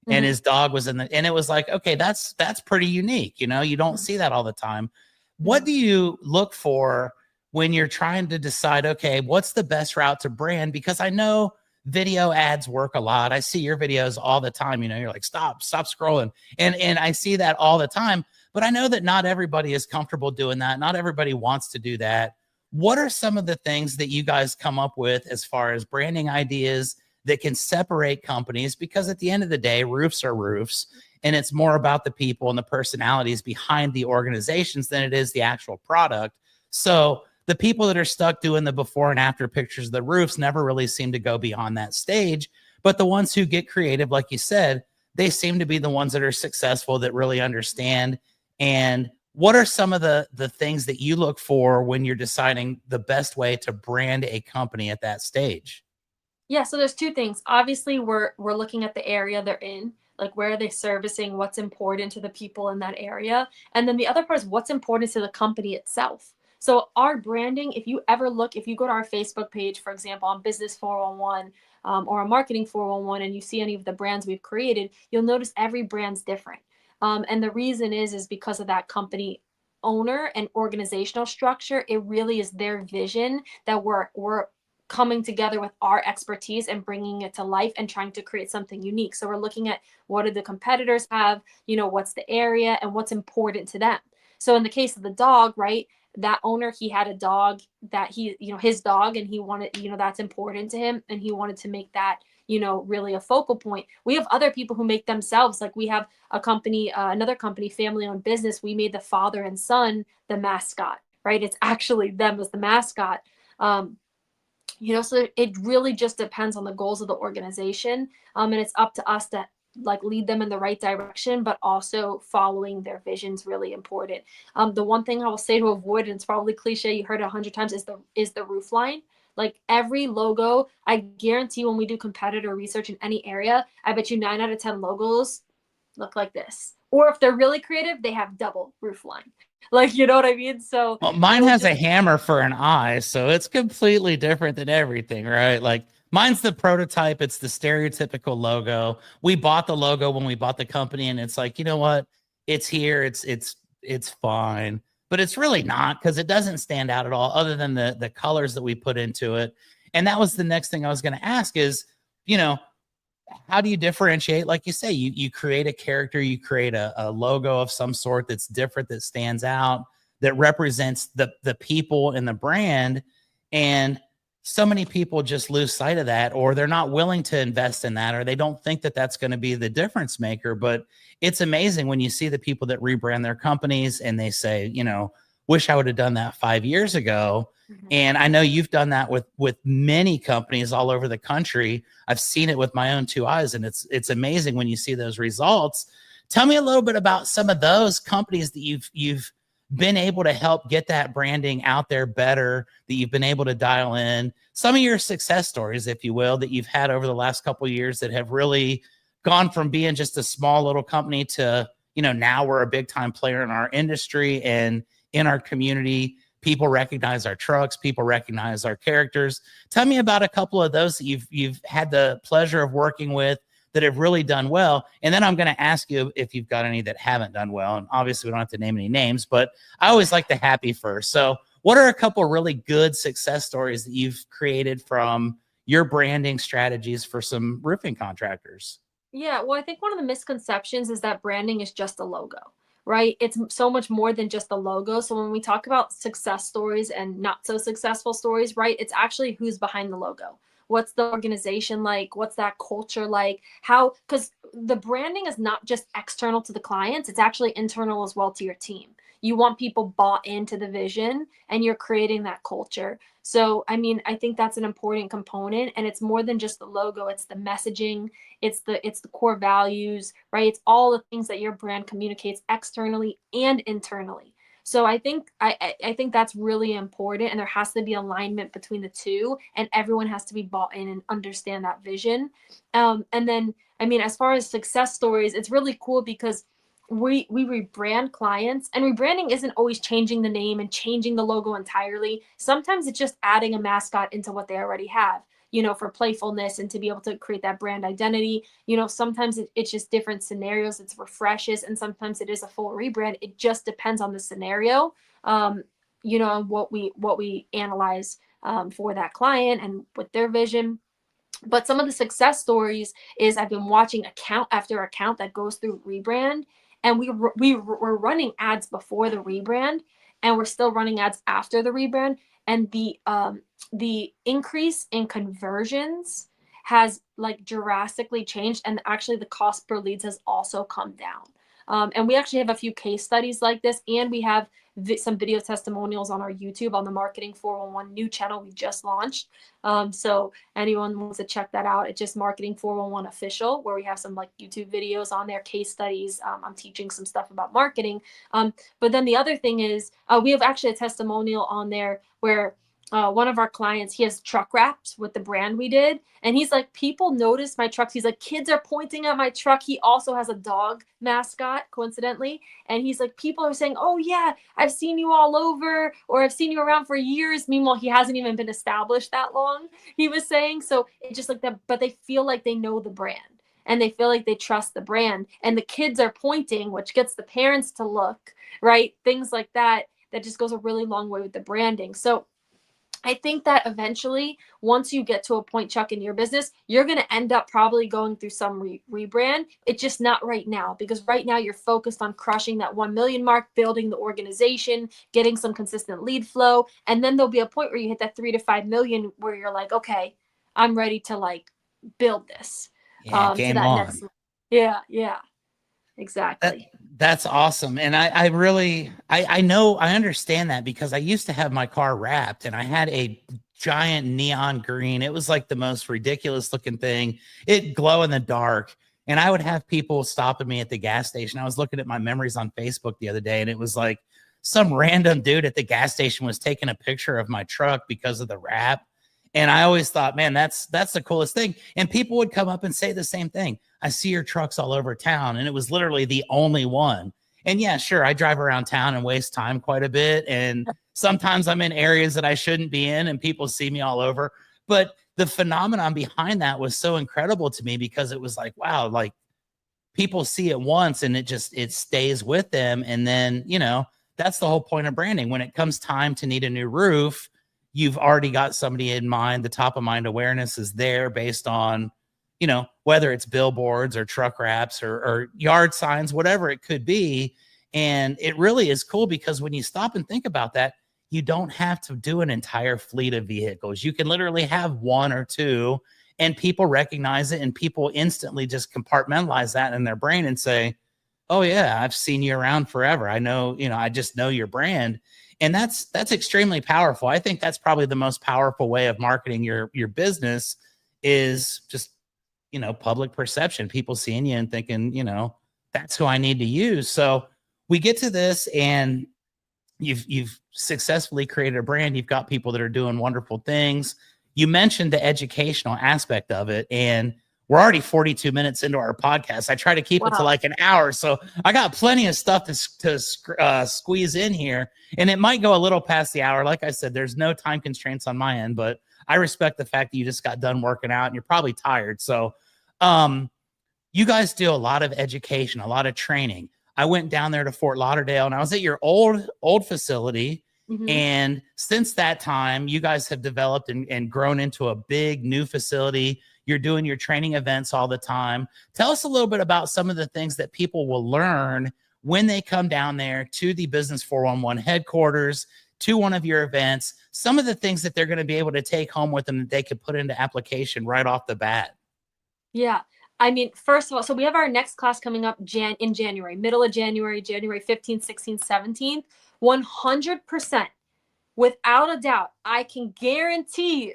and his dog was in the, and it was like, okay, that's pretty unique. You know, you don't see that all the time. What do you look for when you're trying to decide, okay, what's the best route to brand? Because I know video ads work a lot. I see your videos all the time. You know, you're like, stop scrolling. And I see that all the time, but I know that not everybody is comfortable doing that. Not everybody wants to do that. What are some of the things that you guys come up with as far as branding ideas that can separate companies? Because at the end of the day, roofs are roofs, and it's more about the people and the personalities behind the organizations than it is the actual product. So the people that are stuck doing the before and after pictures of the roofs never really seem to go beyond that stage. But the ones who get creative, like you said, they seem to be the ones that are successful, that really understand. And what are some of the things that you look for when you're deciding the best way to brand a company at that stage? Yeah, so there's two things. Obviously, we're looking at the area they're in, like where are they servicing, what's important to the people in that area. And then the other part is what's important to the company itself. So our branding, if you go to our Facebook page, for example, on Business 411, or on Marketing 411, and you see any of the brands we've created, you'll notice every brand's different. And the reason is because of that company owner and organizational structure. It really is their vision that we're coming together with our expertise and bringing it to life and trying to create something unique. So we're looking at what do the competitors have, what's the area and what's important to them. So in the case of the dog, right, that owner, he had a dog that his dog, and he wanted, that's important to him, and he wanted to make that, really a focal point. We have other people who make themselves, like we have a company, another company, family owned business. We made the father and son the mascot, right? It's actually them as the mascot. So it really just depends on the goals of the organization. And it's up to us to like lead them in the right direction, but also following their vision is really important. The one thing I will say to avoid, and it's probably cliche, you heard it 100 times, is the roof line. Like every logo, I guarantee when we do competitor research in any area, I bet you 9 out of 10 logos look like this. Or if they're really creative, they have double roof line. Like, you know what I mean? So Well, mine has a hammer for an eye, so it's completely different than everything, right? Like mine's the prototype, it's the stereotypical logo. We bought the logo when we bought the company, and it's like, you know what? It's here, it's fine. But it's really not, because it doesn't stand out at all, other than the colors that we put into it. And that was the next thing I was going to ask is, you know, how do you differentiate? Like you say, you create a character, you create a logo of some sort that's different, that stands out, that represents the people and the brand. And so many people just lose sight of that, or they're not willing to invest in that, or they don't think that that's going to be the difference maker. But it's amazing when you see the people that rebrand their companies and they say, wish I would have done that 5 years ago. Mhm. And I know you've done that with many companies all over the country. I've seen it with my own 2 eyes, and it's amazing when you see those results. Tell me a little bit about some of those companies that you've been able to help get that branding out there better, that you've been able to dial in. Some of your success stories, if you will, that you've had over the last couple of years that have really gone from being just a small little company to, now we're a big time player in our industry and in our community. People recognize our trucks. People recognize our characters. Tell me about a couple of those that you've had the pleasure of working with that have really done well. And then I'm going to ask you if you've got any that haven't done well. And obviously we don't have to name any names, but I always like the happy first. So what are a couple of really good success stories that you've created from your branding strategies for some roofing contractors? Yeah, well, I think one of the misconceptions is that branding is just a logo, right? It's so much more than just the logo. So when we talk about success stories and not so successful stories, right, it's actually who's behind the logo. What's the organization like? What's that culture like? How, because the branding is not just external to the clients, it's actually internal as well to your team. You want people bought into the vision and you're creating that culture. So, I mean, I think that's an important component, and it's more than just the logo, it's the messaging, it's the core values, right? It's all the things that your brand communicates externally and internally. So I think that's really important, and there has to be alignment between the two, and everyone has to be bought in and understand that vision. And then, I mean, as far as success stories, it's really cool because we rebrand clients, and rebranding isn't always changing the name and changing the logo entirely. Sometimes it's just adding a mascot into what they already have, for playfulness and to be able to create that brand identity. Sometimes it's just different scenarios, it's refreshes, and sometimes it is a full rebrand. It just depends on the scenario, and what we analyze for that client and with their vision. But some of the success stories is I've been watching account after account that goes through rebrand, and we're running ads before the rebrand, and we're still running ads after the rebrand, and the increase in conversions has like drastically changed, and actually the cost per leads has also come down. And we actually have a few case studies like this, and we have some video testimonials on our YouTube on the Marketing 411 new channel we just launched. So anyone wants to check that out, it's just Marketing 411 official, where we have some like YouTube videos on there, case studies. I'm teaching some stuff about marketing. But then the other thing is we have actually a testimonial on there where one of our clients, he has truck wraps with the brand we did. And he's like, people notice my trucks. He's like, kids are pointing at my truck. He also has a dog mascot, coincidentally. And he's like, people are saying, oh yeah, I've seen you all over, or I've seen you around for years. Meanwhile, he hasn't even been established that long, he was saying. So it's just like that, but they feel like they know the brand and they feel like they trust the brand. And the kids are pointing, which gets the parents to look, right? Things like that, that just goes a really long way with the branding. So I think that eventually, once you get to a point, Chuck, in your business, you're going to end up probably going through some rebrand. It's just not right now, because right now you're focused on crushing that 1 million mark, building the organization, getting some consistent lead flow. And then there'll be a point where you hit that 3 to 5 million where you're like, okay, I'm ready to like build this Yeah, to game that on. next level. Yeah, exactly. That's awesome. And I really, I know, I understand that, because I used to have my car wrapped and I had a giant neon green. It was like the most ridiculous looking thing. It glow in the dark. And I would have people stopping me at the gas station. I was looking at my memories on Facebook the other day, and it was like some random dude at the gas station was taking a picture of my truck because of the wrap. And I always thought, man, that's the coolest thing. And people would come up and say the same thing. I see your trucks all over town. And it was literally the only one. And yeah, sure, I drive around town and waste time quite a bit. And sometimes I'm in areas that I shouldn't be in and people see me all over. But the phenomenon behind that was so incredible to me, because it was like, wow, like people see it once and it stays with them. And then, that's the whole point of branding. When it comes time to need a new roof, you've already got somebody in mind. The top of mind awareness is there based on, whether it's billboards or truck wraps or yard signs, whatever it could be. And it really is cool, because when you stop and think about that, you don't have to do an entire fleet of vehicles. You can literally have one or two, and people recognize it, and people instantly just compartmentalize that in their brain and say, oh yeah, I've seen you around forever. I know, I just know your brand. And that's extremely powerful. I think that's probably the most powerful way of marketing your business, is just, public perception, people seeing you and thinking, that's who I need to use. So we get to this, and you've successfully created a brand. You've got people that are doing wonderful things. You mentioned the educational aspect of it, and we're already 42 minutes into our podcast. I try to keep it to like an hour. So I got plenty of stuff to squeeze in here, and it might go a little past the hour. Like I said, there's no time constraints on my end, but I respect the fact that you just got done working out and you're probably tired. So you guys do a lot of education, a lot of training. I went down there to Fort Lauderdale, and I was at your old facility. Mm-hmm. And since that time, you guys have developed and grown into a big new facility. You're doing your training events all the time. Tell us a little bit about some of the things that people will learn when they come down there to the Business 411 headquarters, to one of your events, some of the things that they're going to be able to take home with them that they could put into application right off the bat. Yeah. I mean, first of all, so we have our next class coming up in January, middle of January, January 15th, 16th, 17th, 100%. Without a doubt, I can guarantee you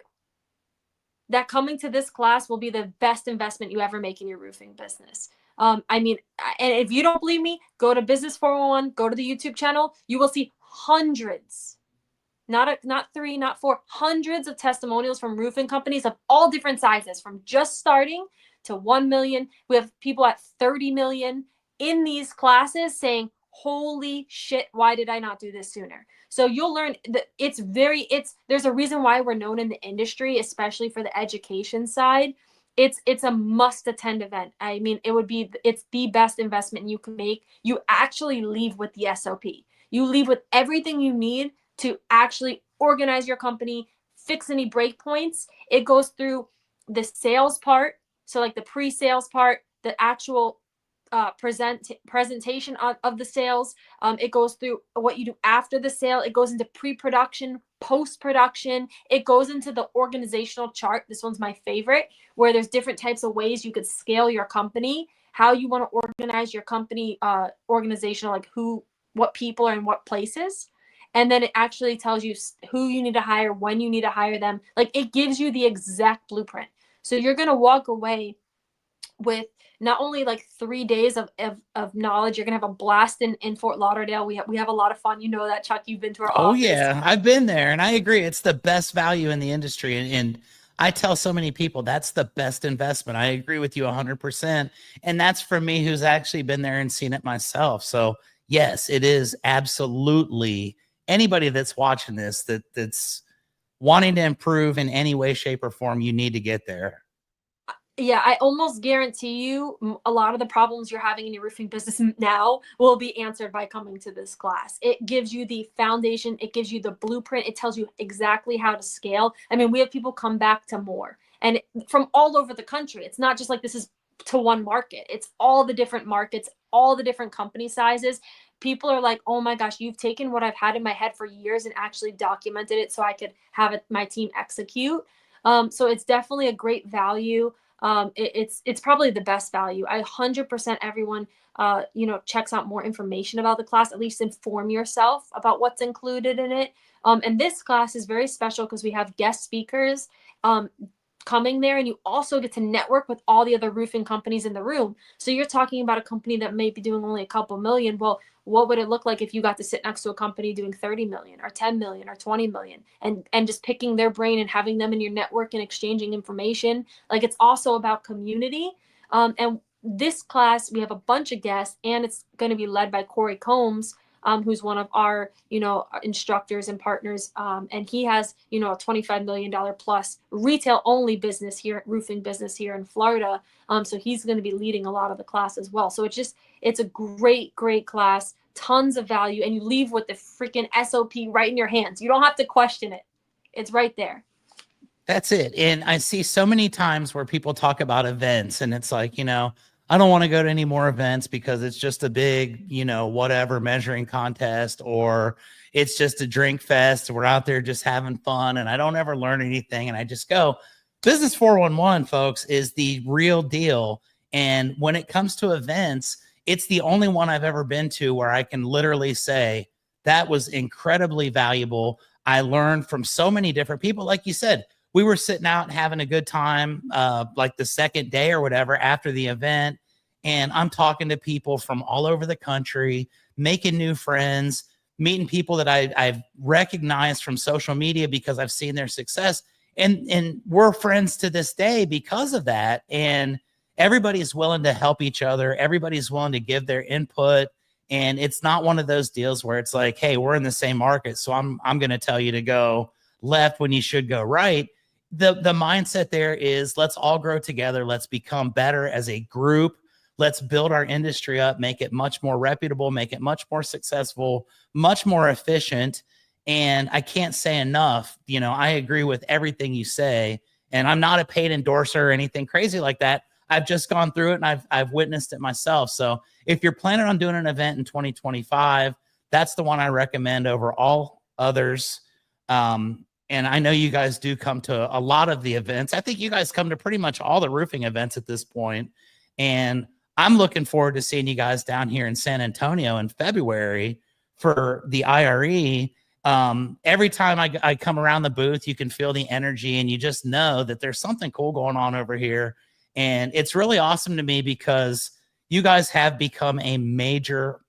that coming to this class will be the best investment you ever make in your roofing business. I mean, and if you don't believe me, go to Business 411, go to the YouTube channel. You will see hundreds, not three, not four, hundreds of testimonials from roofing companies of all different sizes, from just starting to 1 million. We have people at 30 million in these classes saying, holy shit, why did I not do this sooner? So you'll learn that there's a reason why we're known in the industry, especially for the education side. It's a must attend event. I mean, it's the best investment you can make. You actually leave with the SOP. You leave with everything you need to actually organize your company, fix any break points. It goes through the sales part. So like the pre-sales part, the actual presentation of the sales. It goes through what you do after the sale. It goes into pre-production, post-production. It goes into the organizational chart. This one's my favorite, where there's different types of ways you could scale your company, how you want to organize your company, organizational, like who what people are in what places. And then it actually tells you who you need to hire, when you need to hire them. Like, it gives you the exact blueprint. So you're going to walk away with not only like 3 days of knowledge. You're gonna have a blast in Fort Lauderdale. We have a lot of fun. You know that, Chuck. You've been to our Oh office. yeah, I've been there, and I agree. It's the best value in the industry, and I tell so many people that's the best investment. I agree with you 100%, and that's for me who's actually been there and seen it myself. So yes, it is absolutely anybody that's watching this that's wanting to improve in any way, shape, or form. You need to get there. Yeah, I almost guarantee you a lot of the problems you're having in your roofing business now will be answered by coming to this class. It gives you the foundation, it gives you the blueprint, it tells you exactly how to scale. I mean, we have people come back to more and from all over the country. It's not just like this is to one market, it's all the different markets, all the different company sizes. People are like, oh my gosh, you've taken what I've had in my head for years and actually documented it so I could have my team execute. So it's definitely a great value. It's probably the best value. I 100% everyone checks out more information about the class. At least inform yourself about what's included in it. And this class is very special because we have guest speakers coming there, and you also get to network with all the other roofing companies in the room. So you're talking about a company that may be doing only a couple million. Well, what would it look like if you got to sit next to a company doing 30 million or 10 million or 20 million, and just picking their brain and having them in your network and exchanging information? Like, it's also about community. And this class, we have a bunch of guests, and it's going to be led by Corey Combs, who's one of our, instructors and partners. And he has, a $25 million plus retail only business here, roofing business here in Florida. So he's going to be leading a lot of the class as well. So it's a great, great class, tons of value. And you leave with the freaking SOP right in your hands. You don't have to question it. It's right there. That's it. And I see so many times where people talk about events and it's like, I don't want to go to any more events because it's just a big, whatever measuring contest, or it's just a drink fest. We're out there just having fun and I don't ever learn anything. And I just go, Business 411, folks, is the real deal. And when it comes to events, it's the only one I've ever been to where I can literally say that was incredibly valuable. I learned from so many different people. Like you said, we were sitting out and having a good time, like the second day or whatever after the event. And I'm talking to people from all over the country, making new friends, meeting people that I've recognized from social media because I've seen their success. And we're friends to this day because of that. And everybody's willing to help each other. Everybody's willing to give their input. And it's not one of those deals where it's like, hey, we're in the same market, so I'm going to tell you to go left when you should go right. The mindset there is let's all grow together. Let's become better as a group. Let's build our industry up, make it much more reputable, make it much more successful, much more efficient. And I can't say enough, I agree with everything you say. And I'm not a paid endorser or anything crazy like that. I've just gone through it and I've witnessed it myself. So if you're planning on doing an event in 2025, that's the one I recommend over all others. And I know you guys do come to a lot of the events. I think you guys come to pretty much all the roofing events at this point. And I'm looking forward to seeing you guys down here in San Antonio in February for the IRE. Every time I come around the booth, you can feel the energy and you just know that there's something cool going on over here. And it's really awesome to me because you guys have become a major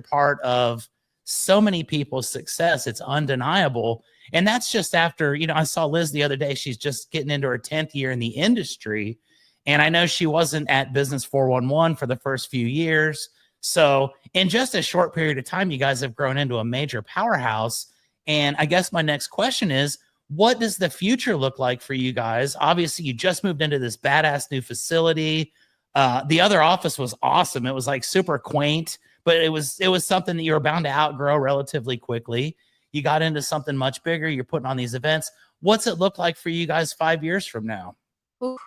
part of so many people's success. It's undeniable. And that's just after, I saw Liz the other day. She's just getting into her 10th year in the industry. And I know she wasn't at Business 411 for the first few years. So in just a short period of time, you guys have grown into a major powerhouse. And I guess my next question is, what does the future look like for you guys? Obviously, you just moved into this badass new facility. The other office was awesome. It was like super quaint, but it was something that you were bound to outgrow relatively quickly. You got into something much bigger. You're putting on these events. What's it look like for you guys 5 years from now? Ooh,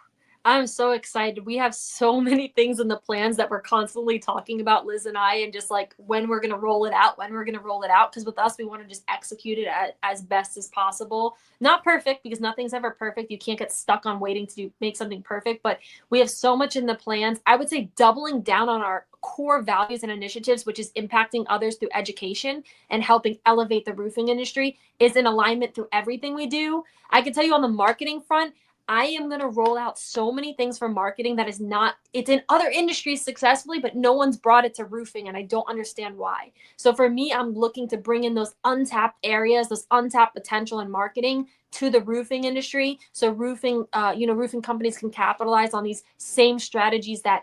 I'm so excited. We have so many things in the plans that we're constantly talking about, Liz and I, and just like when we're going to roll it out, when we're going to roll it out. Because with us, we want to just execute it as best as possible. Not perfect, because nothing's ever perfect. You can't get stuck on waiting to make something perfect. But we have so much in the plans. I would say doubling down on our core values and initiatives, which is impacting others through education and helping elevate the roofing industry, is in alignment through everything we do. I can tell you on the marketing front, I am going to roll out so many things for marketing that is not, it's in other industries successfully, but no one's brought it to roofing, and I don't understand why. So for me, I'm looking to bring in those untapped areas, those untapped potential in marketing to the roofing industry. So roofing, roofing companies can capitalize on these same strategies that,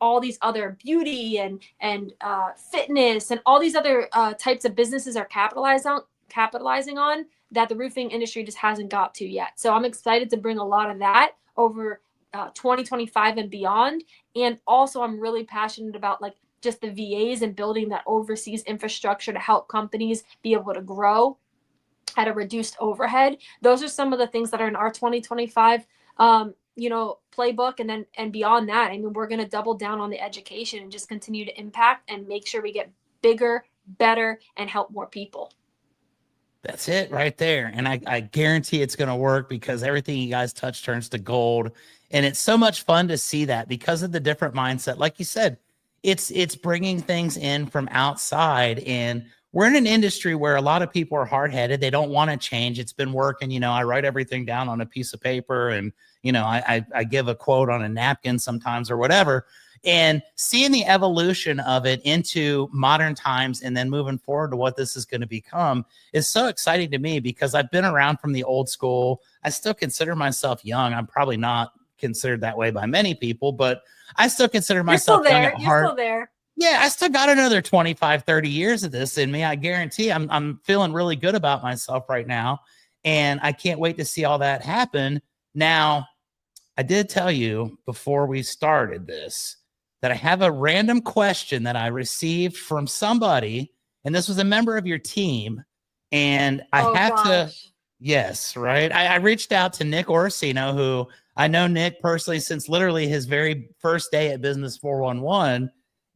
all these other beauty and fitness and all these other types of businesses are capitalizing on, that the roofing industry just hasn't got to yet. So I'm excited to bring a lot of that over 2025 and beyond. And also I'm really passionate about like just the VAs and building that overseas infrastructure to help companies be able to grow at a reduced overhead. Those are some of the things that are in our 2025 playbook. And beyond that, I mean, we're going to double down on the education and just continue to impact and make sure we get bigger, better, and help more people. That's it right there. And I guarantee it's going to work, because everything you guys touch turns to gold. And it's so much fun to see that because of the different mindset. Like you said, it's bringing things in from outside. And we're in an industry where a lot of people are hard-headed. They don't want to change. It's been working. I write everything down on a piece of paper, and, I give a quote on a napkin sometimes or whatever. And seeing the evolution of it into modern times and then moving forward to what this is going to become is so exciting to me, because I've been around from the old school. I still consider myself young. I'm probably not considered that way by many people, but I still consider myself young at heart. You're still there. Yeah, I still got another 25, 30 years of this in me. I guarantee I'm feeling really good about myself right now. And I can't wait to see all that happen. Now, I did tell you before we started this that I have a random question that I received from somebody, and this was a member of your team. And yes, right. I reached out to Nick Orsino, who I know Nick personally since literally his very first day at Business 411.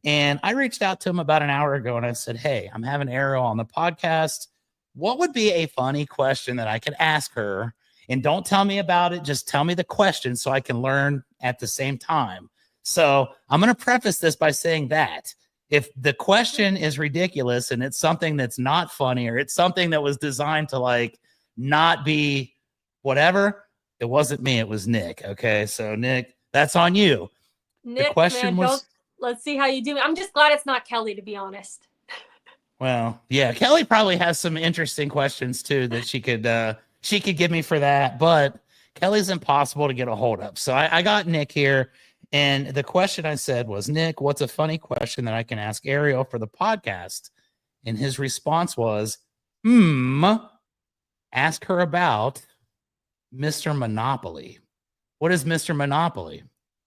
And I reached out to him about an hour ago and I said, hey, I'm having Arielle on the podcast. What would be a funny question that I could ask her? And don't tell me about it. Just tell me the question so I can learn at the same time. So I'm going to preface this by saying that if the question is ridiculous and it's something that's not funny, or it's something that was designed to like not be whatever, it wasn't me. It was Nick. Okay. So Nick, that's on you. Nick, the question was, let's see how you do. I'm just glad it's not Kelly, to be honest. Well, yeah, Kelly probably has some interesting questions too that she could give me for that, but Kelly's impossible to get a hold of. So I got Nick here. And the question I said was, Nick, what's a funny question that I can ask Arielle for the podcast? And his response was, ask her about Mr. Monopoly. What is Mr. Monopoly?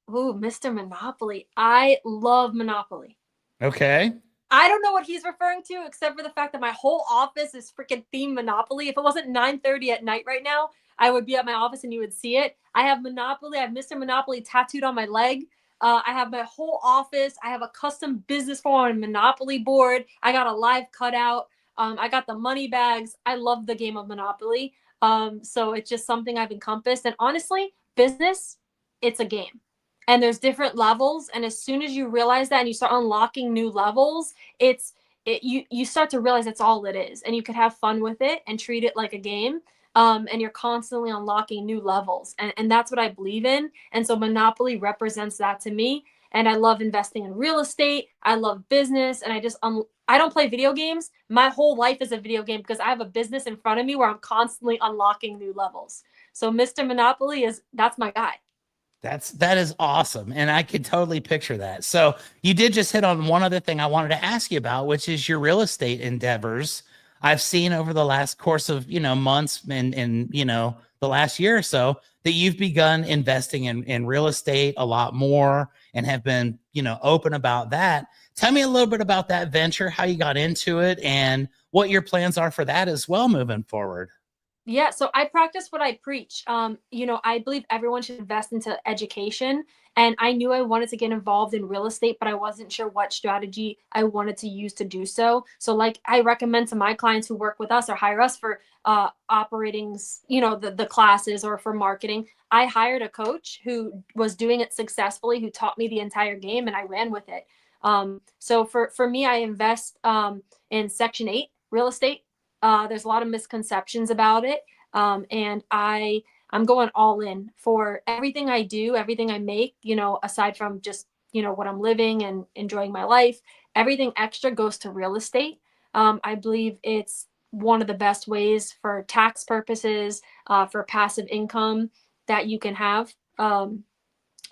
Ooh, Mr. Monopoly. I love Monopoly. Okay. I don't know what he's referring to, except for the fact that my whole office is freaking themed Monopoly. If it wasn't 9:30 at night right now, I would be at my office and you would see it. I have Monopoly. I have Mr. Monopoly tattooed on my leg. I have my whole office. I have a custom business form Monopoly board. I got a live cutout. I got the money bags. I love the game of Monopoly. So it's just something I've encompassed. And honestly, business, it's a game. And there's different levels. And as soon as you realize that and you start unlocking new levels, you start to realize that's all it is. And you could have fun with it and treat it like a game. And you're constantly unlocking new levels. And that's what I believe in. And so Monopoly represents that to me. And I love investing in real estate. I love business. And I don't play video games. My whole life is a video game because I have a business in front of me where I'm constantly unlocking new levels. So Mr. Monopoly that's my guy. That is awesome. And I can totally picture that. So you did just hit on one other thing I wanted to ask you about, which is your real estate endeavors. I've seen over the last course of, months and the last year or so that you've begun investing in real estate a lot more and have been, open about that. Tell me a little bit about that venture, how you got into it and what your plans are for that as well moving forward. Yeah, so I practice what I preach. I believe everyone should invest into education. And I knew I wanted to get involved in real estate, but I wasn't sure what strategy I wanted to use to do so. So, like, I recommend to my clients who work with us or hire us for operatings, the classes or for marketing. I hired a coach who was doing it successfully, who taught me the entire game, and I ran with it. So for me, I invest in Section 8 real estate. There's a lot of misconceptions about it. And I'm going all in for everything I do, everything I make, aside from just, what I'm living and enjoying my life. Everything extra goes to real estate. I believe it's one of the best ways for tax purposes, for passive income that you can have.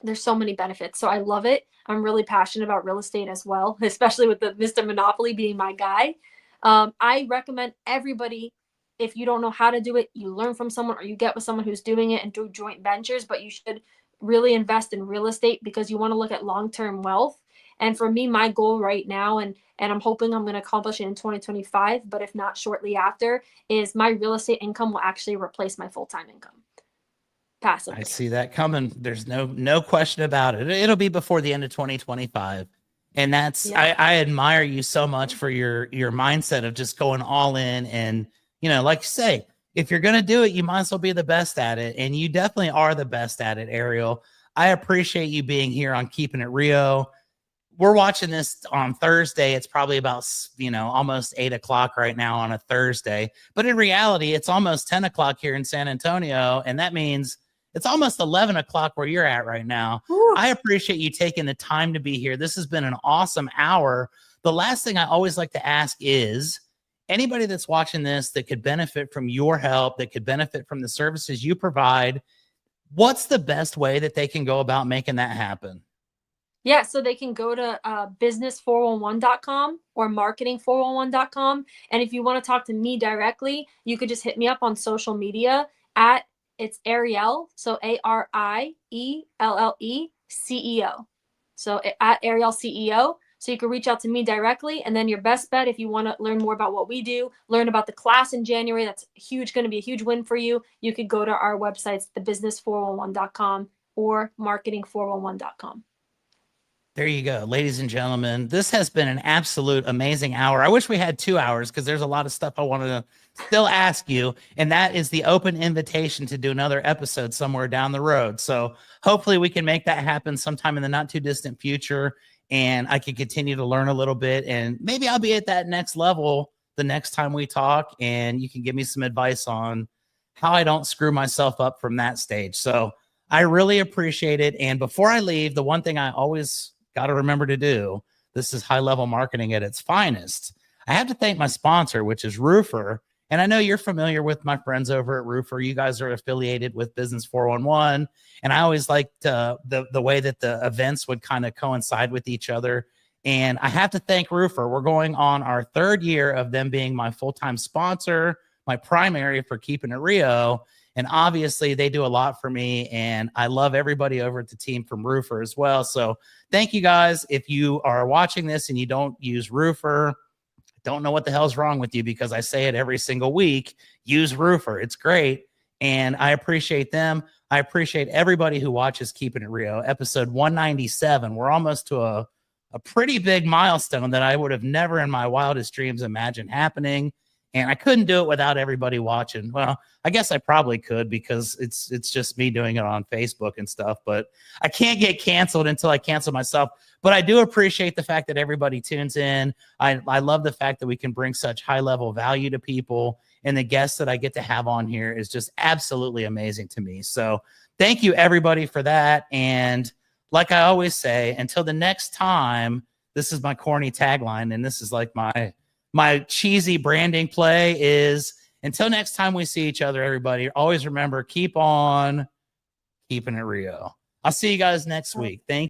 There's so many benefits. So I love it. I'm really passionate about real estate as well, especially with the Mr. Monopoly being my guy. I recommend everybody, if you don't know how to do it, you learn from someone or you get with someone who's doing it and do joint ventures, but you should really invest in real estate because you want to look at long-term wealth. And for me, my goal right now, and I'm hoping I'm going to accomplish it in 2025, but if not shortly after, is my real estate income will actually replace my full-time income passively. I see that coming. There's no question about it. It'll be before the end of 2025. And that's, Yeah. I admire you so much for your mindset of just going all in. And, like you say, if you're going to do it, you might as well be the best at it. And you definitely are the best at it, Arielle. I appreciate you being here on Keepin It Rio. We're watching this on Thursday. It's probably about, almost 8 o'clock right now on a Thursday. But in reality, it's almost 10 o'clock here in San Antonio. And that means it's almost 11 o'clock where you're at right now. Woo. I appreciate you taking the time to be here. This has been an awesome hour. The last thing I always like to ask is anybody that's watching this that could benefit from your help, that could benefit from the services you provide, what's the best way that they can go about making that happen? Yeah, so they can go to business411.com or marketing411.com. And if you want to talk to me directly, you could just hit me up on social media it's Arielle, so ARIELLE CEO. So at Arielle CEO. So you can reach out to me directly. And then your best bet, if you want to learn more about what we do, learn about the class in January, that's going to be a huge win for you. You could go to our websites, thebusiness411.com or marketing411.com. There you go, ladies and gentlemen. This has been an absolute amazing hour. I wish we had 2 hours because there's a lot of stuff I wanted to still ask you. And that is the open invitation to do another episode somewhere down the road. So hopefully we can make that happen sometime in the not too distant future. And I can continue to learn a little bit. And maybe I'll be at that next level the next time we talk. And you can give me some advice on how I don't screw myself up from that stage. So I really appreciate it. And before I leave, the one thing I always got to remember to do, this is high level marketing at its finest. I have to thank my sponsor, which is Roofer. And I know you're familiar with my friends over at Roofer. You guys are affiliated with Business 411. And I always liked the way that the events would kind of coincide with each other. And I have to thank Roofer. We're going on our 3rd year of them being my full-time sponsor, my primary for Keepin It Rio. And obviously they do a lot for me, and I love everybody over at the team from Roofer as well. So thank you guys. If you are watching this and you don't use Roofer, I don't know what the hell's wrong with you because I say it every single week. Use Roofer. It's great. And I appreciate them. I appreciate everybody who watches Keepin It Rio. Episode 197. We're almost to a pretty big milestone that I would have never in my wildest dreams imagined happening. And I couldn't do it without everybody watching. Well, I guess I probably could because it's just me doing it on Facebook and stuff. But I can't get canceled until I cancel myself. But I do appreciate the fact that everybody tunes in. I love the fact that we can bring such high-level value to people. And the guests that I get to have on here is just absolutely amazing to me. So thank you, everybody, for that. And like I always say, until the next time, this is my corny tagline, and this is like my cheesy branding play is until next time we see each other, everybody, always remember, keep on keeping it real. I'll see you guys next week. Thank you.